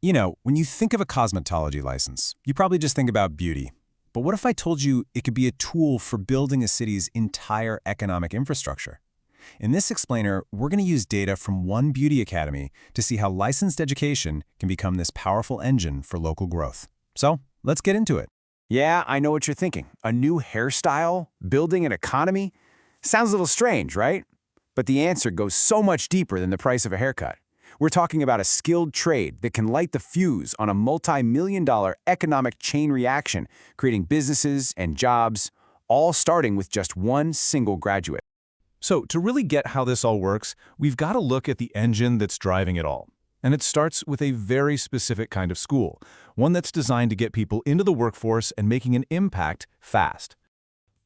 You know, when you think of a cosmetology license, you probably just think about beauty. But what if I told you it could be a tool for building a city's entire economic infrastructure? In this explainer, we're going to use data from one beauty academy to see how licensed education can become this powerful engine for local growth. So, let's get into it. Yeah, I know what you're thinking. A new hairstyle? Building an economy? Sounds a little strange, right? But the answer goes so much deeper than the price of a haircut. We're talking about a skilled trade that can light the fuse on a multi-million-dollar economic chain reaction, creating businesses and jobs, all starting with just one single graduate. So to really get how this all works, we've got to look at the engine that's driving it all. And it starts with a very specific kind of school, one that's designed to get people into the workforce and making an impact fast.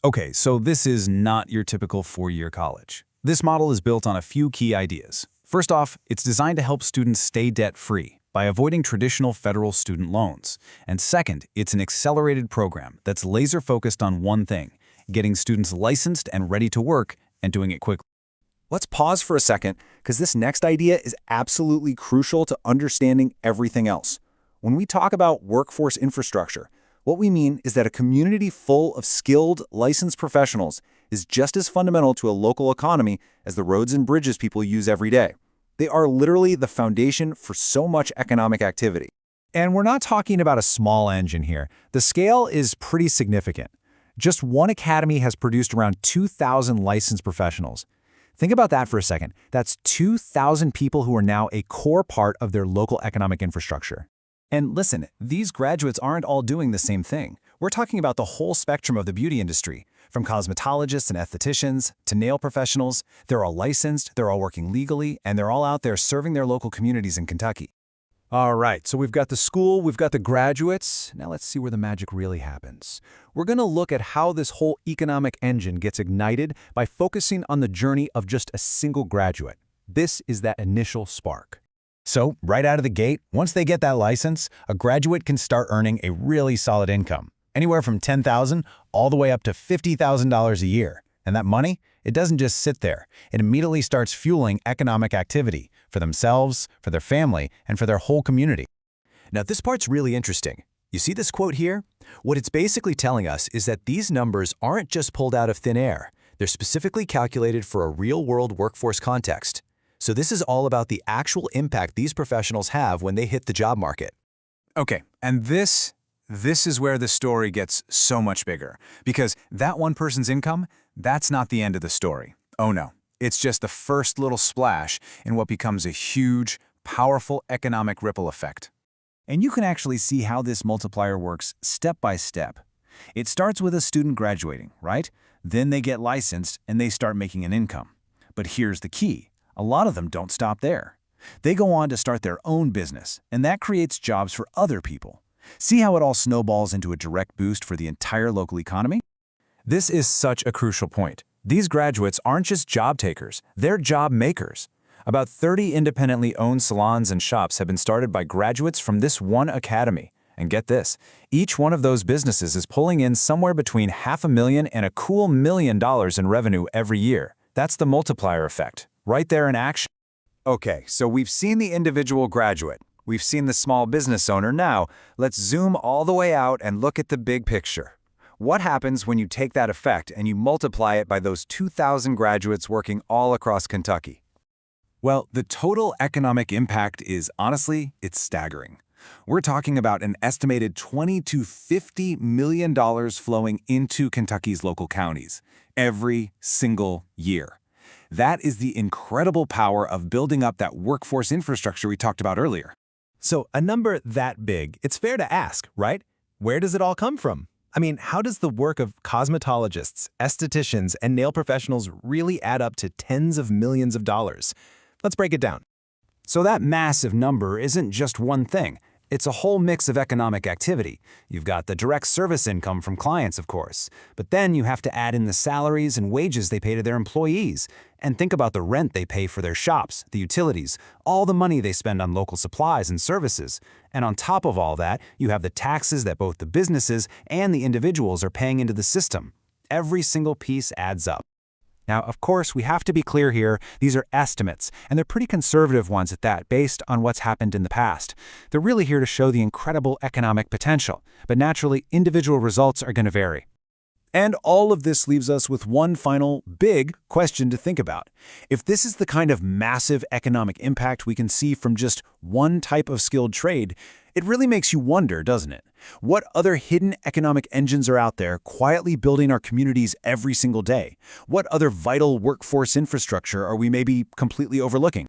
Okay, so this is not your typical four-year college. This model is built on a few key ideas. First off, it's designed to help students stay debt-free by avoiding traditional federal student loans. And second, it's an accelerated program that's laser-focused on one thing, getting students licensed and ready to work and doing it quickly. Let's pause for a second, because this next idea is absolutely crucial to understanding everything else. When we talk about workforce infrastructure, what we mean is that a community full of skilled, licensed professionals is just as fundamental to a local economy as the roads and bridges people use every day. They are literally the foundation for so much economic activity. And we're not talking about a small engine here. The scale is pretty significant. Just one academy has produced around 2,000 licensed professionals. Think about that for a second. That's 2,000 people who are now a core part of their local economic infrastructure. And listen, these graduates aren't all doing the same thing. We're talking about the whole spectrum of the beauty industry, from cosmetologists and estheticians to nail professionals. They're all licensed, they're all working legally, and they're all out there serving their local communities in Kentucky. All right, so we've got the school, we've got the graduates. Now let's see where the magic really happens. We're going to look at how this whole economic engine gets ignited by focusing on the journey of just a single graduate. This is that initial spark. So, right out of the gate, once they get that license, a graduate can start earning a really solid income, anywhere from $10,000 all the way up to $50,000 a year. And that money, it doesn't just sit there. It immediately starts fueling economic activity for themselves, for their family, and for their whole community. Now, this part's really interesting. You see this quote here? What it's basically telling us is that these numbers aren't just pulled out of thin air. They're specifically calculated for a real-world workforce context. So this is all about the actual impact these professionals have when they hit the job market. Okay, and this is where the story gets so much bigger, because that one person's income, that's not the end of the story. Oh no, it's just the first little splash in what becomes a huge, powerful economic ripple effect. And you can actually see how this multiplier works step by step. It starts with a student graduating, right? Then they get licensed and they start making an income. But here's the key. A lot of them don't stop there. They go on to start their own business, and that creates jobs for other people. See how it all snowballs into a direct boost for the entire local economy? This is such a crucial point. These graduates aren't just job takers, they're job makers. About 30 independently owned salons and shops have been started by graduates from this one academy. And get this, each one of those businesses is pulling in somewhere between $500,000 and a cool $1 million in revenue every year. That's the multiplier effect, right there in action. Okay, so we've seen the individual graduate. We've seen the small business owner. Now, let's zoom all the way out and look at the big picture. What happens when you take that effect and you multiply it by those 2,000 graduates working all across Kentucky? Well, the total economic impact is, honestly, it's staggering. We're talking about an estimated $20 to $50 million flowing into Kentucky's local counties every single year. That is the incredible power of building up that workforce infrastructure we talked about earlier. So a number that big, it's fair to ask, right? Where does it all come from? I mean, how does the work of cosmetologists, estheticians, and nail professionals really add up to tens of millions of dollars? Let's break it down. So that massive number isn't just one thing. It's a whole mix of economic activity. You've got the direct service income from clients, of course, but then you have to add in the salaries and wages they pay to their employees. And think about the rent they pay for their shops, the utilities, all the money they spend on local supplies and services. And on top of all that, you have the taxes that both the businesses and the individuals are paying into the system. Every single piece adds up. Now, of course, we have to be clear here, these are estimates, and they're pretty conservative ones at that, based on what's happened in the past. They're really here to show the incredible economic potential, but naturally, individual results are going to vary. And all of this leaves us with one final big question to think about. If this is the kind of massive economic impact we can see from just one type of skilled trade, it really makes you wonder, doesn't it? What other hidden economic engines are out there quietly building our communities every single day? What other vital workforce infrastructure are we maybe completely overlooking?